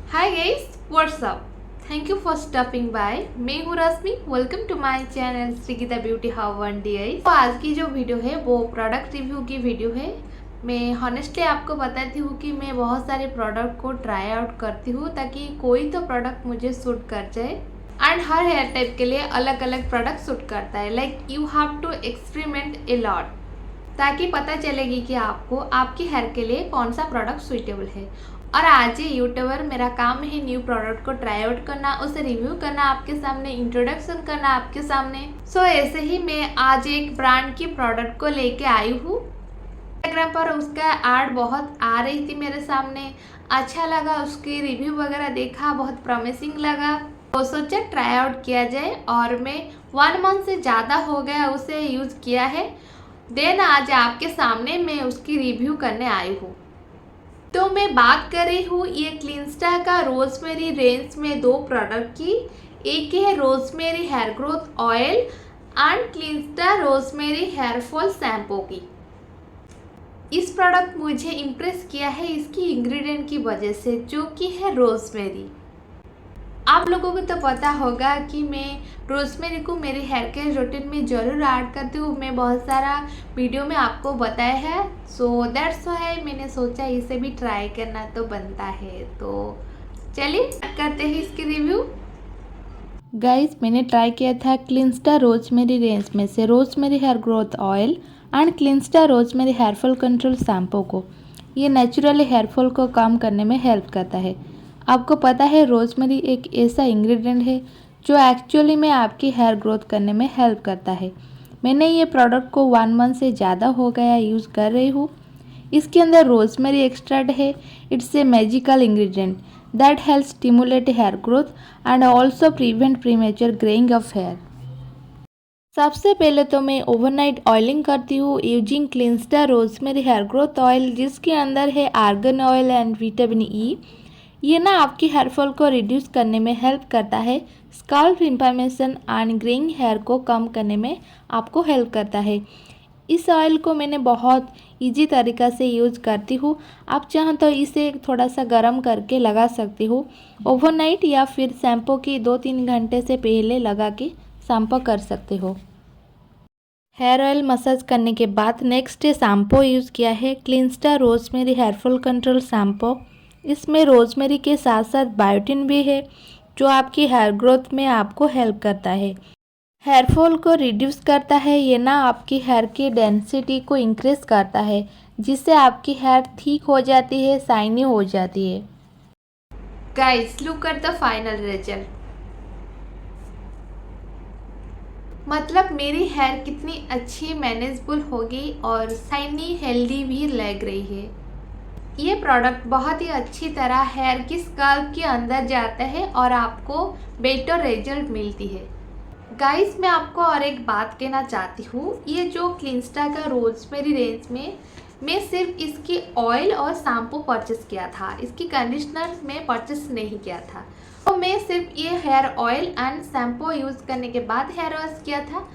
Hi guys, what's up. Thank you for stopping by. मैं हूँ Rashmi. Welcome to my channel Shrigeeta beauty how one D I. तो आज की जो वीडियो है वो प्रोडक्ट रिव्यू की वीडियो है। मैं हॉनेस्टली आपको बताती हूँ कि मैं बहुत सारे प्रोडक्ट को ट्राई आउट करती हूँ ताकि कोई तो प्रोडक्ट मुझे सूट कर जाए। एंड हर हेयर टाइप के लिए अलग अलग प्रोडक्ट सूट करता है। Like you have to experiment a lot ताकि पता चलेगी कि आपको आपकी हेयर के लिए कौन सा प्रोडक्ट सुइटेबल है। और आज ये यूट्यूबर मेरा काम है न्यू प्रोडक्ट को ट्राई आउट करना, उसे रिव्यू करना, आपके सामने इंट्रोडक्शन करना आपके सामने। सो ऐसे ही मैं आज एक ब्रांड की प्रोडक्ट को लेके आई हूँ। इंस्टाग्राम पर उसका एड बहुत आ रही थी मेरे सामने, अच्छा लगा, उसकी रिव्यू वगैरह देखा, बहुत प्रॉमिसिंग लगा, तो सोचा ट्राई आउट किया जाए। और मैं 1 मंथ से ज़्यादा हो गया उसे यूज़ किया है। देन आज आपके सामने मैं उसकी रिव्यू करने आई हूँ। तो मैं बात कर रही हूँ ये क्लीनस्टा का रोजमेरी रेंज में 2 प्रोडक्ट की। एक है rosemary hair growth oil and Clensta rosemary hair fall shampoo की। इस प्रोडक्ट मुझे इम्प्रेस किया है इसकी इंग्रेडिएंट की वजह से, जो कि है रोजमेरी। आप लोगों को तो पता होगा कि मैं रोजमेरी को मेरे हेयर केयर रूटीन में ज़रूर ऐड करती हूँ। मैं बहुत सारा वीडियो में आपको बताया है। सो दैट्स व्हाई मैंने सोचा इसे भी ट्राई करना तो बनता है। तो चलिए करते हैं इसकी रिव्यू। गाइस, मैंने ट्राई किया था क्लीनस्टा रोजमेरी रेंज में से rosemary hair growth oil and Clensta rosemary hair fall control shampoo को। ये नेचुरली हेयर फॉल को कम करने में हेल्प करता है। आपको पता है रोजमेरी एक ऐसा इंग्रेडिएंट है जो एक्चुअली में आपकी हेयर ग्रोथ करने में हेल्प करता है। मैंने ये प्रोडक्ट को 1 मंथ से ज़्यादा हो गया यूज़ कर रही हूँ। इसके अंदर रोजमेरी एक्सट्रैक्ट है। It's a magical ingredient that helps stimulate hair growth and also prevent premature graying of hair। सबसे पहले तो मैं ओवरनाइट ऑयलिंग करती हूँ using Clensta rosemary hair growth oil, जिसके अंदर है argan oil and vitamin E. ये ना आपकी हेयर फॉल को रिड्यूस करने में हेल्प करता है, scalp inflammation and greying hair को कम करने में आपको हेल्प करता है। इस ऑयल को मैंने बहुत इजी तरीक़ा से यूज़ करती हूँ। आप चाहें तो इसे थोड़ा सा गर्म करके लगा सकती हो ओवरनाइट, या फिर शैम्पू की 2-3 घंटे से पहले लगा के शैम्पू कर सकते हो। हेयर ऑयल मसाज करने के बाद नेक्स्ट डे शैम्पू यूज़ किया है Clensta rosemary hair fall control shampoo. इसमें रोजमेरी के साथ साथ बायोटिन भी है जो आपकी हेयर ग्रोथ में आपको हेल्प करता है, हेयर फॉल को रिड्यूस करता है। ये ना आपकी हेयर की डेंसिटी को इंक्रीज करता है, जिससे आपकी हेयर थिक हो जाती है, शाइनी हो जाती है। Guys, look at the final result. मतलब मेरी हेयर कितनी अच्छी मैनेजेबल होगी और शाइनी हेल्दी भी लग रही है। ये प्रोडक्ट बहुत ही अच्छी तरह हेयर की स्कैल्प के अंदर जाता है और आपको बेटर रिजल्ट मिलती है। गाइस, मैं आपको और एक बात कहना चाहती हूँ। ये जो क्लीनस्टा का रोजमेरी रेंज में मैं सिर्फ इसकी ऑयल और शैम्पू परचेस किया था, इसकी कंडीशनर में परचेस नहीं किया था। तो मैं सिर्फ ये hair oil and shampoo use करने के बाद हेयर वॉश किया था।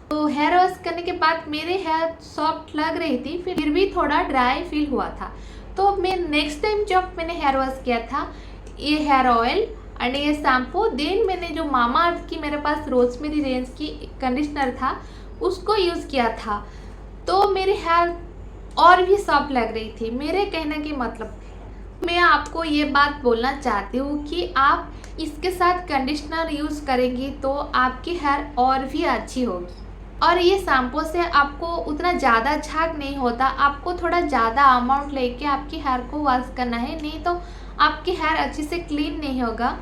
तो हेयर वॉश करने के बाद मेरे हेयर सॉफ्ट लग रही थी, फिर भी थोड़ा ड्राई फील हुआ था। तो मैं नेक्स्ट टाइम जब मैंने हेयर वॉश किया था ये हेयर ऑयल एंड ये शैम्पू, देन मैंने जो मामा अर्थ की मेरे पास रोजमेरी रेंज की कंडीशनर था उसको यूज़ किया था, तो मेरे हेयर और भी सॉफ्ट लग रही थी। मेरे कहने की मतलब मैं आपको ये बात बोलना चाहती हूँ कि आप इसके साथ कंडीशनर यूज़ करेंगी तो आपकी हेयर और भी अच्छी होगी। और ये शैम्पू से आपको उतना ज़्यादा झाग नहीं होता, आपको थोड़ा ज़्यादा अमाउंट लेके आपकी हेयर को वॉश करना है, नहीं तो आपकी हेयर अच्छे से क्लीन नहीं होगा।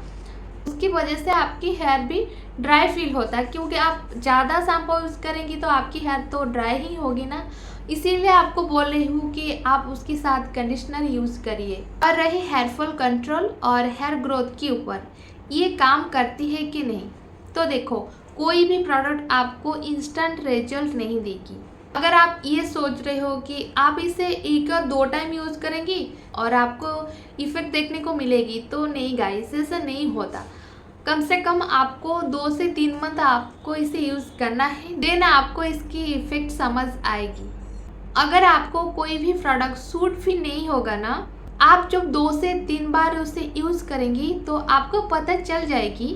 उसकी वजह से आपकी हेयर भी ड्राई फील होता है, क्योंकि आप ज़्यादा शैम्पू यूज़ करेंगी तो आपकी हेयर तो ड्राई ही होगी ना। इसीलिए आपको बोल रही हूँ कि आप उसके साथ कंडीशनर यूज़ करिए। और रही हेयर फॉल कंट्रोल और हेयर ग्रोथ के ऊपर, ये काम करती है कि नहीं, तो देखो कोई भी प्रोडक्ट आपको इंस्टेंट रिजल्ट नहीं देगी। अगर आप ये सोच रहे हो कि आप इसे 1-2 टाइम यूज़ करेंगी और आपको इफ़ेक्ट देखने को मिलेगी, तो नहीं गाइस, ऐसा नहीं होता। कम से कम आपको 2 से 3 मंथ आपको इसे यूज़ करना है, देन आपको इसकी इफ़ेक्ट समझ आएगी। अगर आपको कोई भी प्रोडक्ट सूट भी नहीं होगा ना, आप जब 2 से 3 बार उसे यूज़ करेंगी तो आपको पता चल जाएगी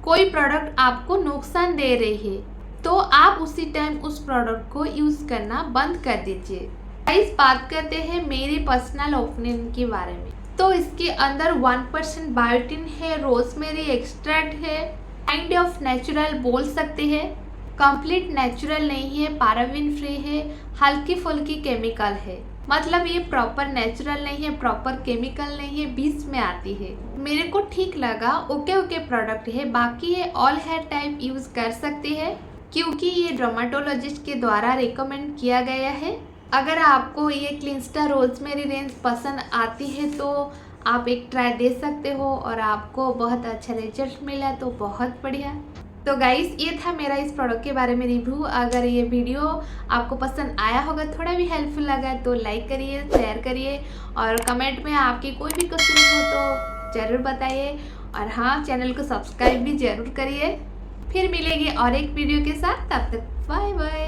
कोई प्रोडक्ट आपको नुकसान दे रही है, तो आप उसी टाइम उस प्रोडक्ट को यूज़ करना बंद कर दीजिए। गाइस, बात करते हैं मेरे पर्सनल ओपिनियन के बारे में। तो इसके अंदर 1% बायोटिन है, रोजमेरी एक्सट्रैक्ट है, काइंड ऑफ नेचुरल बोल सकते हैं। कंप्लीट नेचुरल नहीं है, पैराबेन फ्री है, हल्की फुल्की केमिकल है। मतलब ये प्रॉपर नेचुरल नहीं है, प्रॉपर केमिकल नहीं है, बीच में आती है। मेरे को ठीक लगा, ओके प्रोडक्ट है। बाकी ये ऑल हेयर टाइप यूज कर सकते हैं क्योंकि ये डर्माटोलॉजिस्ट के द्वारा रिकमेंड किया गया है। अगर आपको ये क्लिंस्टा रोजमेरी रेंज पसंद आती है तो आप एक ट्राई दे सकते हो और आपको बहुत अच्छा रिजल्ट मिला तो बहुत बढ़िया। तो गाइस, ये था मेरा इस प्रोडक्ट के बारे में रिव्यू। अगर ये वीडियो आपको पसंद आया होगा, थोड़ा भी हेल्पफुल लगा तो लाइक करिए, शेयर करिए और कमेंट में आपकी कोई भी क्वेश्चन हो तो ज़रूर बताइए। और हाँ, चैनल को सब्सक्राइब भी ज़रूर करिए। फिर मिलेंगे और एक वीडियो के साथ, तब तक बाय बाय।